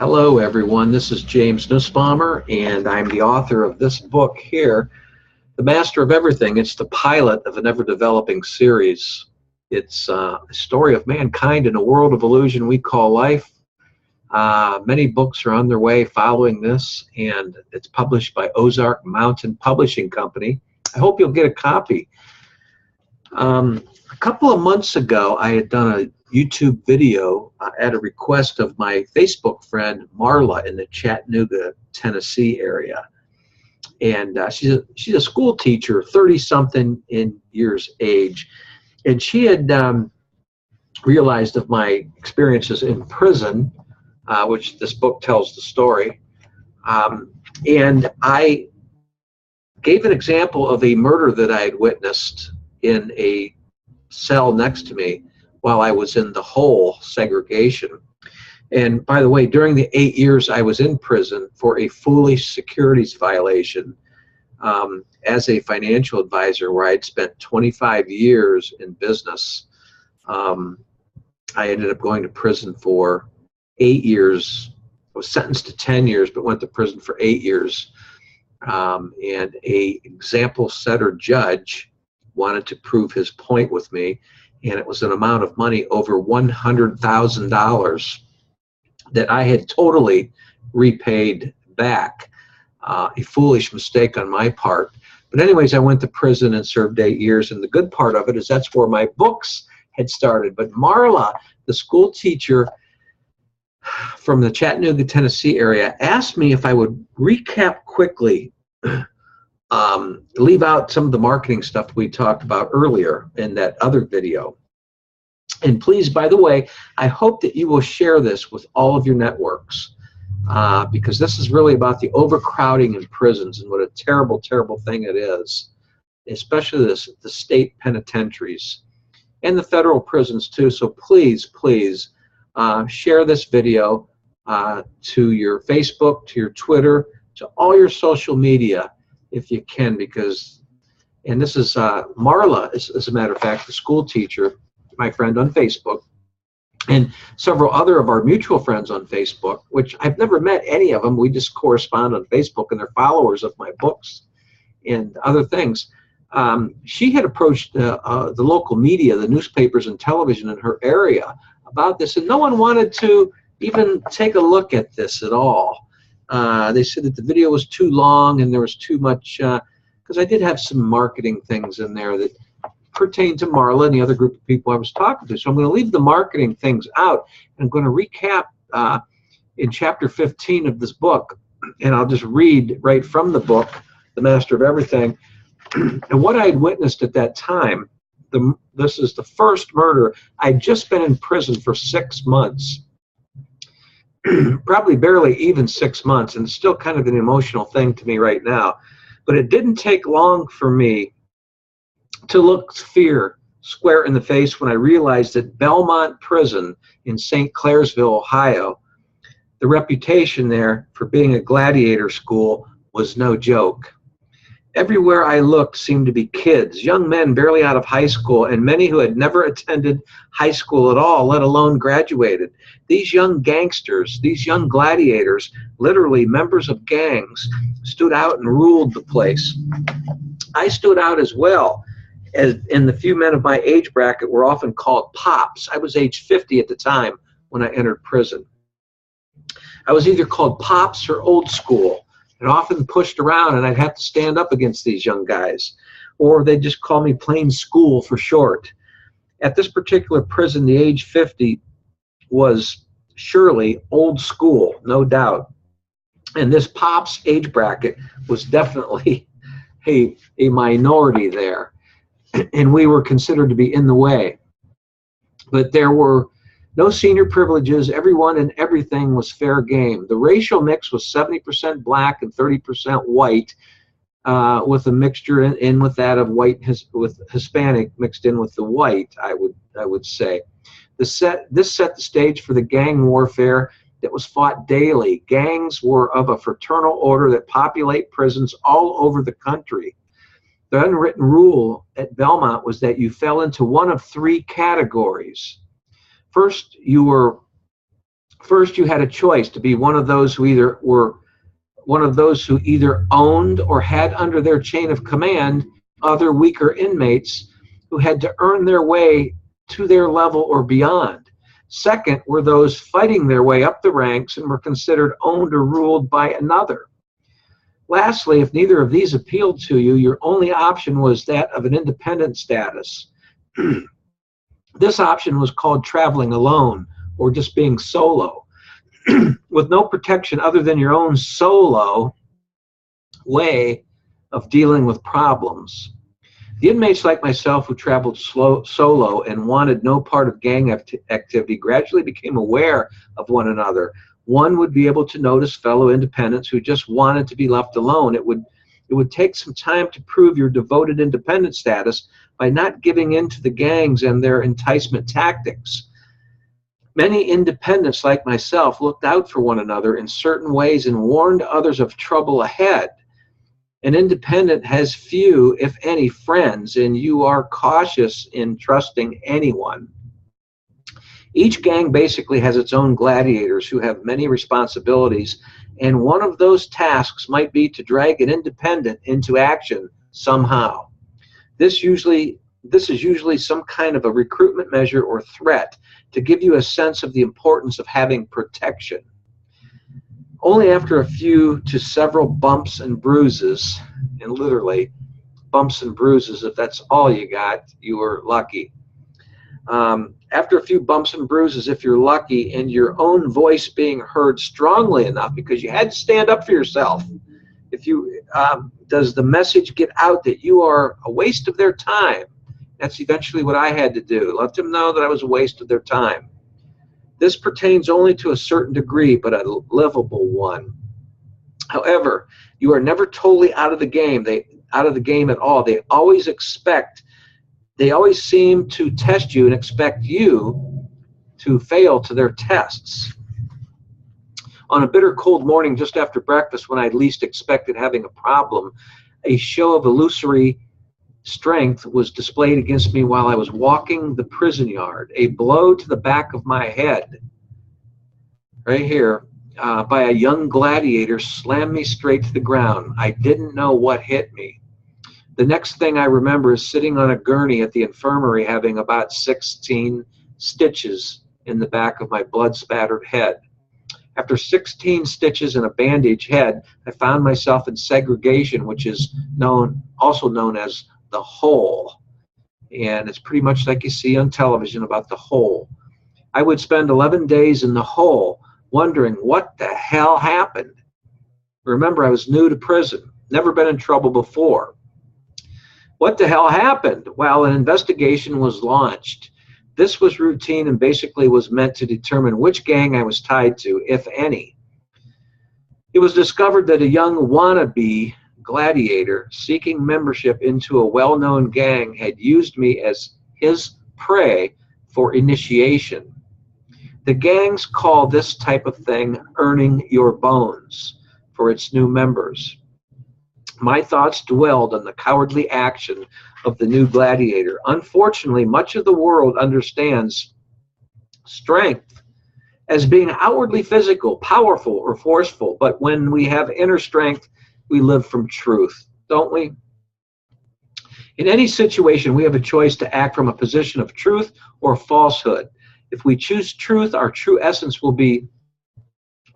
Hello, everyone. This is James Nussbaumer, and I'm the author of this book here, The Master of Everything. It's the pilot of an ever-developing series. It's a story of mankind in a world of illusion we call life. Many books are on their way following this, and it's published by Ozark Mountain Publishing Company. I hope you'll get a copy. A couple of months ago, I had done a YouTube video at a request of my Facebook friend Marla in the Chattanooga, Tennessee area. And she's a school teacher, 30-something in years age. And she had realized of my experiences in prison, which this book tells the story. And I gave an example of a murder that I had witnessed in a cell next to me while I was in the whole segregation. And by the way, during the 8 years I was in prison for a foolish securities violation as a financial advisor, where I'd spent 25 years in business, I ended up going to prison for 8 years. I was sentenced to 10 years, but went to prison for 8 years. And a example setter judge wanted to prove his point with me, and it was an amount of money over $100,000 that I had totally repaid back. A foolish mistake on my part. But anyways, I went to prison and served 8 years, and the good part of it is that's where my books had started. But Marla, the school teacher from the Chattanooga, Tennessee area, asked me if I would recap quickly, leave out some of the marketing stuff we talked about earlier in that other video. And please, by the way, I hope that you will share this with all of your networks, because this is really about the overcrowding in prisons and what a terrible, terrible thing it is, especially the state penitentiaries and the federal prisons too. So please, please share this video to your Facebook, to your Twitter, to all your social media if you can, because, and this is Marla, as a matter of fact, the school teacher, my friend on Facebook, and several other of our mutual friends on Facebook, which I've never met any of them. We just correspond on Facebook, and they're followers of my books and other things. She had approached the local media, the newspapers and television in her area about this, and no one wanted to even take a look at this at all. They said that the video was too long and there was too much, because I did have some marketing things in there that pertain to Marla and the other group of people I was talking to. So I'm going to leave the marketing things out, and I'm going to recap in chapter 15 of this book, and I'll just read right from the book, The Master of Everything, and what I had witnessed at that time. This is the first murder. I'd just been in prison for 6 months. Probably barely even 6 months, and it's still kind of an emotional thing to me right now. But it didn't take long for me to look fear square in the face when I realized that Belmont Prison in St. Clairsville, Ohio, the reputation there for being a gladiator school was no joke. Everywhere I looked seemed to be kids, young men barely out of high school, and many who had never attended high school at all, let alone graduated. These young gangsters, these young gladiators, literally members of gangs, stood out and ruled the place. I stood out as well, as in the few men of my age bracket were often called pops. I was age 50 at the time when I entered prison. I was either called pops or old school, and often pushed around, and I'd have to stand up against these young guys, or they'd just call me plain school for short. At this particular prison, the age 50 was surely old school, no doubt. And this pops age bracket was definitely a minority there, and we were considered to be in the way. But there were no senior privileges. Everyone and everything was fair game. The racial mix was 70% black and 30% white, with a mixture in with that of white with Hispanic mixed in with the white, I would say. This set the stage for the gang warfare that was fought daily. Gangs were of a fraternal order that populate prisons all over the country. The unwritten rule at Belmont was that you fell into one of three categories. First, you were First, you had a choice to be one of those who either owned or had under their chain of command other weaker inmates who had to earn their way to their level or beyond. Second were those fighting their way up the ranks and were considered owned or ruled by another. Lastly, if neither of these appealed to you, your only option was that of an independent status. This option was called traveling alone, or just being solo, with no protection other than your own solo way of dealing with problems. The inmates like myself who traveled solo and wanted no part of gang activity gradually became aware of one another. One would be able to notice fellow independents who just wanted to be left alone. It would take some time to prove your devoted independent status by not giving in to the gangs and their enticement tactics. Many independents like myself looked out for one another in certain ways and warned others of trouble ahead. An independent has few, if any, friends, and you are cautious in trusting anyone. Each gang basically has its own gladiators who have many responsibilities, and one of those tasks might be to drag an independent into action somehow. This is usually some kind of a recruitment measure or threat to give you a sense of the importance of having protection. Only after a few to several bumps and bruises, and literally bumps and bruises, if that's all you got, you were lucky. After a few bumps and bruises, if you're lucky, and your own voice being heard strongly enough, because you had to stand up for yourself, does the message get out that you are a waste of their time? That's eventually what I had to do. Let them know that I was a waste of their time. This pertains only to a certain degree, but a livable one. However, you are never totally out of the game. Out of the game at all. They always seem to test you and expect you to fail to their tests. On a bitter cold morning just after breakfast, when I least expected having a problem, a show of illusory strength was displayed against me while I was walking the prison yard. A blow to the back of my head, right here, by a young gladiator slammed me straight to the ground. I didn't know what hit me. The next thing I remember is sitting on a gurney at the infirmary having about 16 stitches in the back of my blood-spattered head. After 16 stitches and a bandaged head, I found myself in segregation, which is also known as the hole. And it's pretty much like you see on television about the hole. I would spend 11 days in the hole wondering what the hell happened. Remember, I was new to prison, never been in trouble before. What the hell happened? Well, an investigation was launched. This was routine and basically was meant to determine which gang I was tied to, if any. It was discovered that a young wannabe gladiator seeking membership into a well-known gang had used me as his prey for initiation. The gangs call this type of thing earning your bones for its new members. My thoughts dwelled on the cowardly action of the new gladiator. Unfortunately, much of the world understands strength as being outwardly physical, powerful, or forceful. But when we have inner strength, we live from truth, don't we? In any situation, we have a choice to act from a position of truth or falsehood. If we choose truth, our true essence will be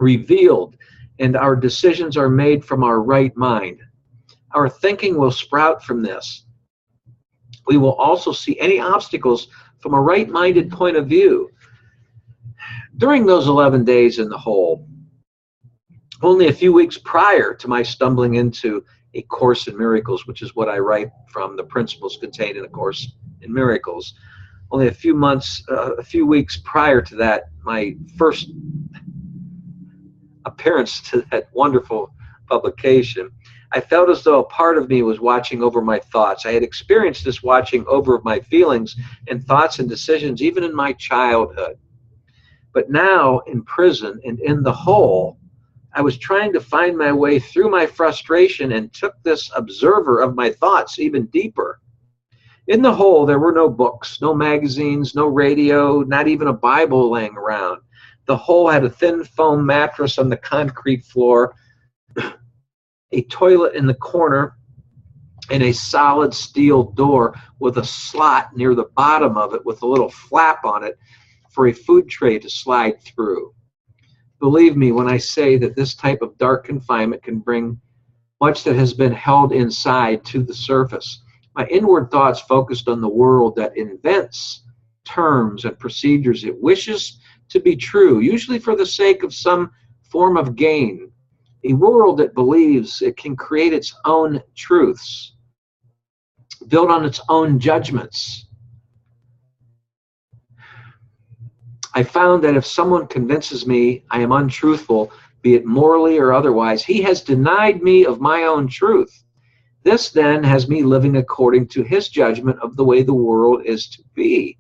revealed, and our decisions are made from our right mind. Our thinking will sprout from this. We will also see any obstacles from a right-minded point of view. During those 11 days in the hole, only a few weeks prior to my stumbling into A Course in Miracles, which is what I write from, the principles contained in A Course in Miracles, only a few weeks prior to that, my first appearance to that wonderful publication, I felt as though a part of me was watching over my thoughts. I had experienced this watching over of my feelings and thoughts and decisions even in my childhood. But now in prison and in the hole, I was trying to find my way through my frustration and took this observer of my thoughts even deeper. In the hole, there were no books, no magazines, no radio, not even a Bible laying around. The hole had a thin foam mattress on the concrete floor, a toilet in the corner, and a solid steel door with a slot near the bottom of it with a little flap on it for a food tray to slide through. Believe me when I say that this type of dark confinement can bring much that has been held inside to the surface. My inward thoughts focused on the world that invents terms and procedures it wishes to be true, usually for the sake of some form of gain. A world that believes it can create its own truths, build on its own judgments. I found that if someone convinces me I am untruthful, be it morally or otherwise, he has denied me of my own truth. This then has me living according to his judgment of the way the world is to be.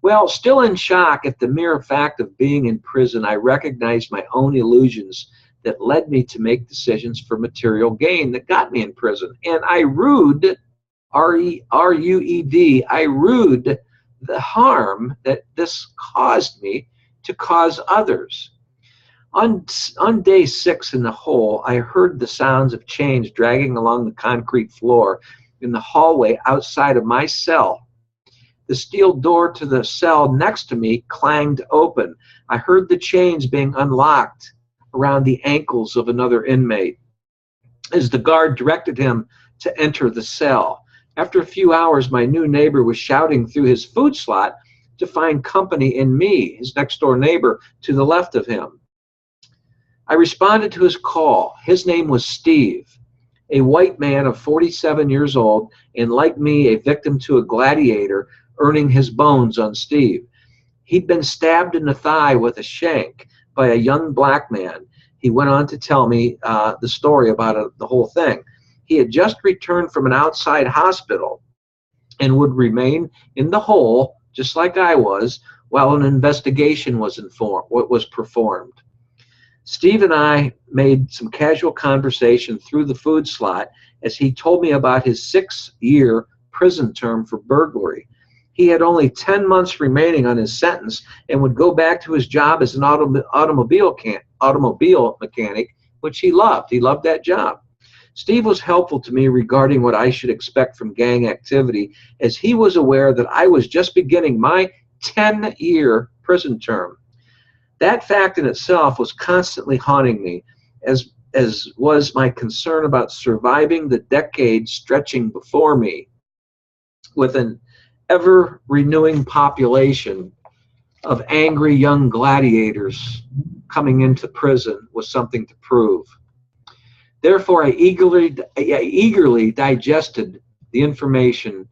Well, still in shock at the mere fact of being in prison, I recognized my own illusions that led me to make decisions for material gain that got me in prison. And I rued, R-U-E-D, I rued the harm that this caused me to cause others. On day 6 in the hole, I heard the sounds of chains dragging along the concrete floor in the hallway outside of my cell. The steel door to the cell next to me clanged open. I heard the chains being unlocked around the ankles of another inmate as the guard directed him to enter the cell. After a few hours, my new neighbor was shouting through his food slot to find company in me, his next-door neighbor to the left of him. I responded to his call. His name was Steve, a white man of 47 years old, and like me, a victim to a gladiator, earning his bones on Steve. He'd been stabbed in the thigh with a shank by a young black man. He went on to tell me the story about the whole thing. He had just returned from an outside hospital and would remain in the hole, just like I was, while an investigation was performed. Steve and I made some casual conversation through the food slot as he told me about his 6-year prison term for burglary. He had only 10 months remaining on his sentence and would go back to his job as an automobile mechanic, which he loved. He loved that job. Steve was helpful to me regarding what I should expect from gang activity, as he was aware that I was just beginning my 10-year prison term. That fact in itself was constantly haunting me, as was my concern about surviving the decades stretching before me. With an ever-renewing population of angry young gladiators coming into prison with something to prove. Therefore, I eagerly digested the information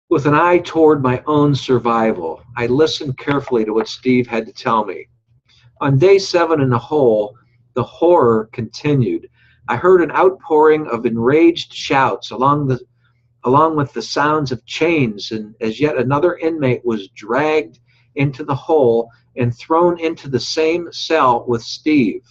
with an eye toward my own survival. I listened carefully to what Steve had to tell me. On day 7 in the hole, the horror continued. I heard an outpouring of enraged shouts along with the sounds of chains, and as yet another inmate was dragged into the hole and thrown into the same cell with Steve.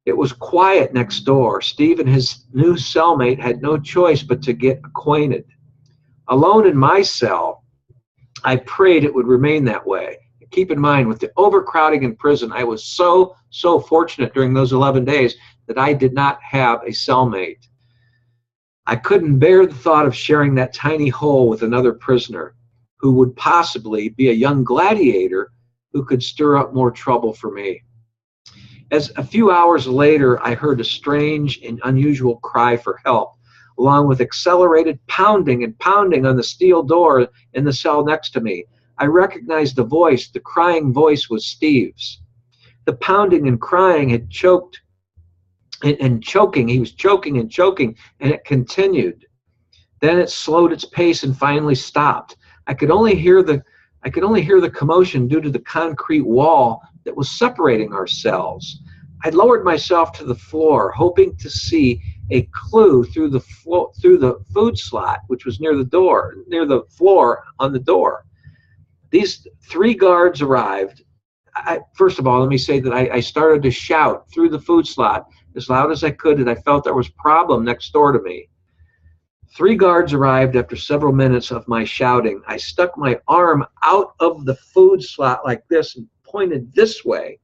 It was quiet next door. Steve and his new cellmate had no choice but to get acquainted. Alone in my cell, I prayed it would remain that way. Keep in mind, with the overcrowding in prison, I was so fortunate during those 11 days that I did not have a cellmate. I couldn't bear the thought of sharing that tiny hole with another prisoner who would possibly be a young gladiator who could stir up more trouble for me. As a few hours later, I heard a strange and unusual cry for help, along with accelerated pounding on the steel door in the cell next to me. I recognized the voice. The crying voice was Steve's. The pounding and crying had choked and choking. He was choking and choking, and it continued. Then it slowed its pace and finally stopped. I could only hear the commotion due to the concrete wall that was separating our cells. I lowered myself to the floor, hoping to see a clue through the food slot, which was near the floor on the door. These 3 guards arrived. First of all, let me say that I started to shout through the food slot as loud as I could, and I felt there was a problem next door to me. 3 guards arrived after several minutes of my shouting. I stuck my arm out of the food slot like this and pointed this way.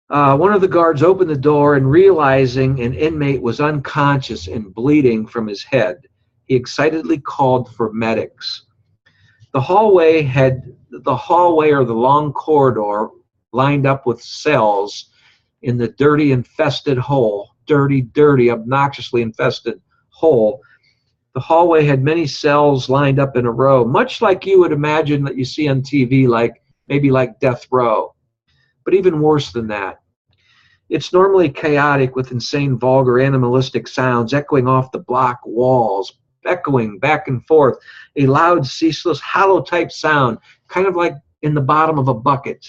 One of the guards opened the door, and realizing an inmate was unconscious and bleeding from his head, he excitedly called for medics. The hallway or the long corridor lined up with cells in the dirty, obnoxiously infested hole. The hallway had many cells lined up in a row, much like you would imagine that you see on TV, maybe like Death Row, but even worse than that. It's normally chaotic with insane, vulgar, animalistic sounds echoing off the block walls, echoing back and forth, a loud, ceaseless, hollow-type sound, kind of like in the bottom of a bucket.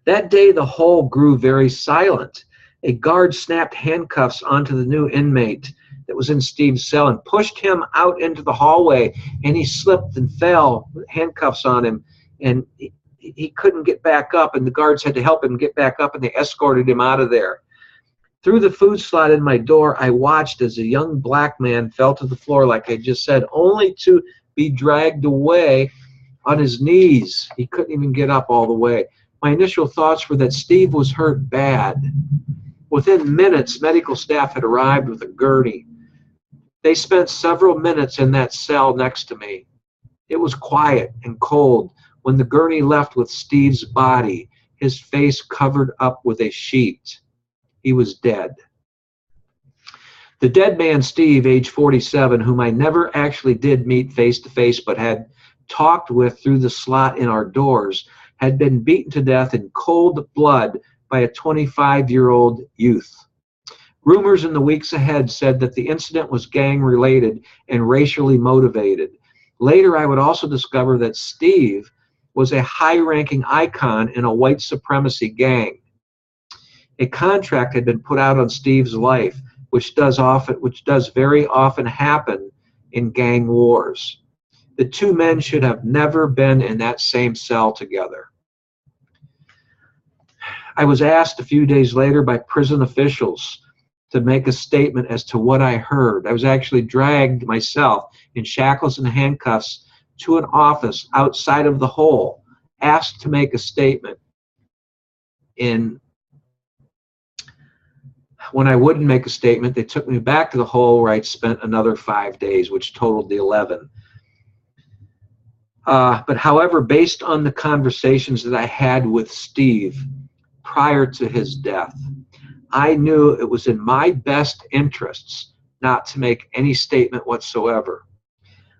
That day, the hole grew very silent. A guard snapped handcuffs onto the new inmate that was in Steve's cell and pushed him out into the hallway, and he slipped and fell with handcuffs on him, and he couldn't get back up, and the guards had to help him get back up, and they escorted him out of there. Through the food slot in my door, I watched as a young black man fell to the floor, like I just said, only to be dragged away on his knees. He couldn't even get up all the way. My initial thoughts were that Steve was hurt bad. Within minutes, medical staff had arrived with a gurney. They spent several minutes in that cell next to me. It was quiet and cold when the gurney left with Steve's body, his face covered up with a sheet. He was dead. The dead man, Steve, age 47, whom I never actually did meet face to face but had talked with through the slot in our doors, had been beaten to death in cold blood by a 25-year-old youth. Rumors in the weeks ahead said that the incident was gang-related and racially motivated. Later, I would also discover that Steve was a high-ranking icon in a white supremacy gang. A contract had been put out on Steve's life, which does very often happen in gang wars. The two men should have never been in that same cell together. I was asked a few days later by prison officials to make a statement as to what I heard. I was actually dragged myself in shackles and handcuffs to an office outside of the hole, asked to make a statement. When I wouldn't make a statement, they took me back to the hole where I'd spent another 5 days, which totaled the 11. But however, based on the conversations that I had with Steve prior to his death, I knew it was in my best interests not to make any statement whatsoever.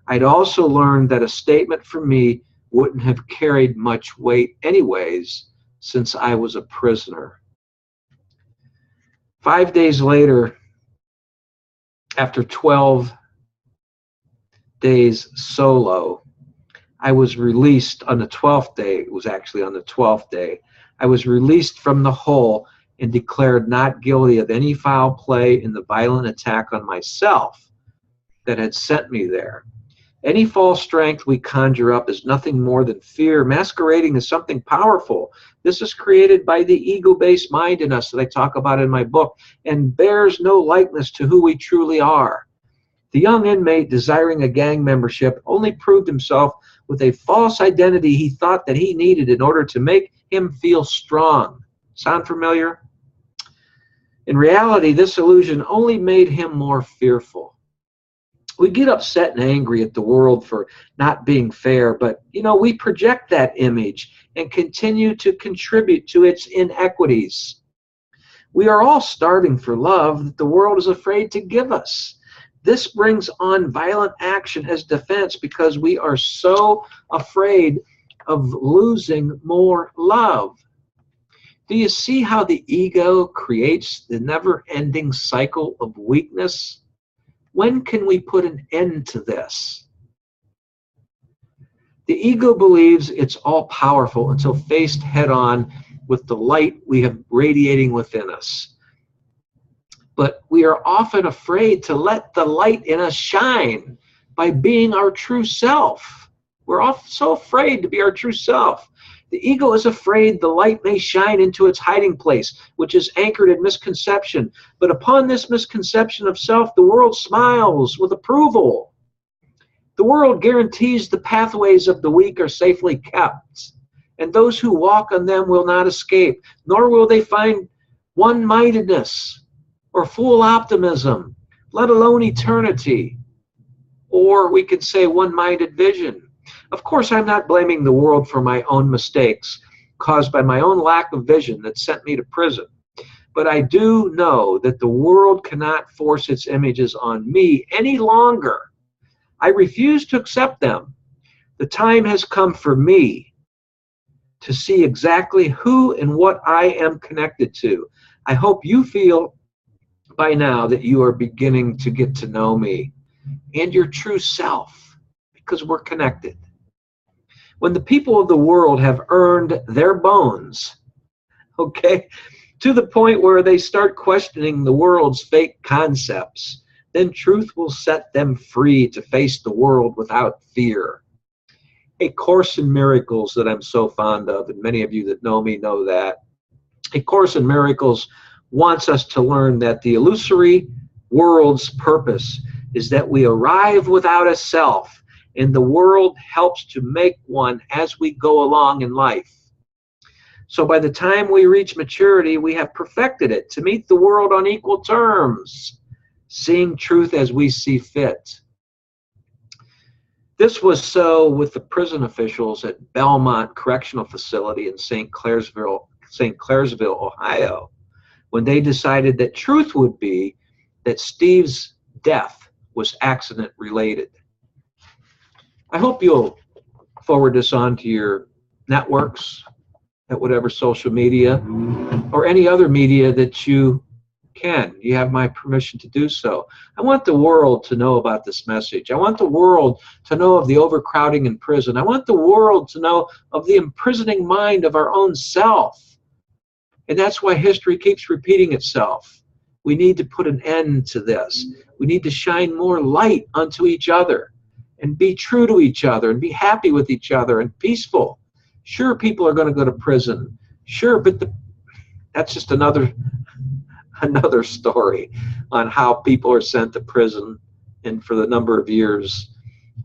I'd also learned that a statement from me wouldn't have carried much weight anyways, since I was a prisoner. 5 days later, after 12 days solo, I was released on the 12th day. It was actually on the 12th day. I was released from the hole and declared not guilty of any foul play in the violent attack on myself that had sent me there. Any false strength we conjure up is nothing more than fear masquerading as something powerful. This is created by the ego-based mind in us that I talk about in my book and bears no likeness to who we truly are. The young inmate desiring a gang membership only proved himself with a false identity he thought that he needed in order to make him feel strong. Sound familiar? In reality, this illusion only made him more fearful. We get upset and angry at the world for not being fair, but we project that image and continue to contribute to its inequities. We are all starving for love that the world is afraid to give us. This brings on violent action as defense because we are so afraid of losing more love. Do you see how the ego creates the never-ending cycle of weakness? When can we put an end to this? The ego believes it's all-powerful until faced head-on with the light we have radiating within us. But we are often afraid to let the light in us shine by being our true self. We're so afraid to be our true self. The ego is afraid the light may shine into its hiding place, which is anchored in misconception. But upon this misconception of self, the world smiles with approval. The world guarantees the pathways of the weak are safely kept, and those who walk on them will not escape, nor will they find one-mindedness or full optimism, let alone eternity, or we could say one-minded vision. Of course, I'm not blaming the world for my own mistakes caused by my own lack of vision that sent me to prison. But I do know that the world cannot force its images on me any longer. I refuse to accept them. The time has come for me to see exactly who and what I am connected to. I hope you feel by now that you are beginning to get to know me and your true self, because we're connected. When the people of the world have earned their bones, okay, to the point where they start questioning the world's fake concepts, then truth will set them free to face the world without fear. A Course in Miracles that I'm so fond of, and many of you that know me know that. A Course in Miracles wants us to learn that the illusory world's purpose is that we arrive without a self, and the world helps to make one as we go along in life. So by the time we reach maturity, we have perfected it to meet the world on equal terms, seeing truth as we see fit. This was so with the prison officials at Belmont Correctional Facility in St. Clairsville, Ohio, when they decided that truth would be that Steve's death was accident related. I hope you'll forward this on to your networks, at whatever social media, or any other media that you can. You have my permission to do so. I want the world to know about this message. I want the world to know of the overcrowding in prison. I want the world to know of the imprisoning mind of our own self. And that's why history keeps repeating itself. We need to put an end to this. We need to shine more light onto each other and be true to each other and be happy with each other and peaceful. Sure, people are going to go to prison. Sure, but that's just another story on how people are sent to prison and for the number of years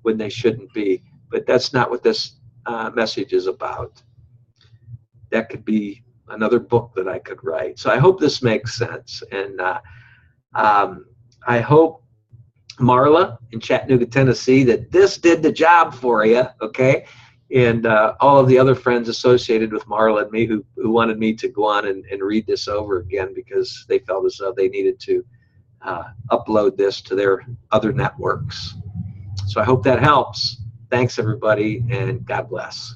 when they shouldn't be. But that's not what this message is about. That could be another book that I could write. So I hope this makes sense. And I hope, Marla in Chattanooga, Tennessee, that this did the job for you, okay? And all of the other friends associated with Marla and me who wanted me to go on and read this over again because they felt as though they needed to upload this to their other networks. So I hope that helps. Thanks, everybody, and God bless.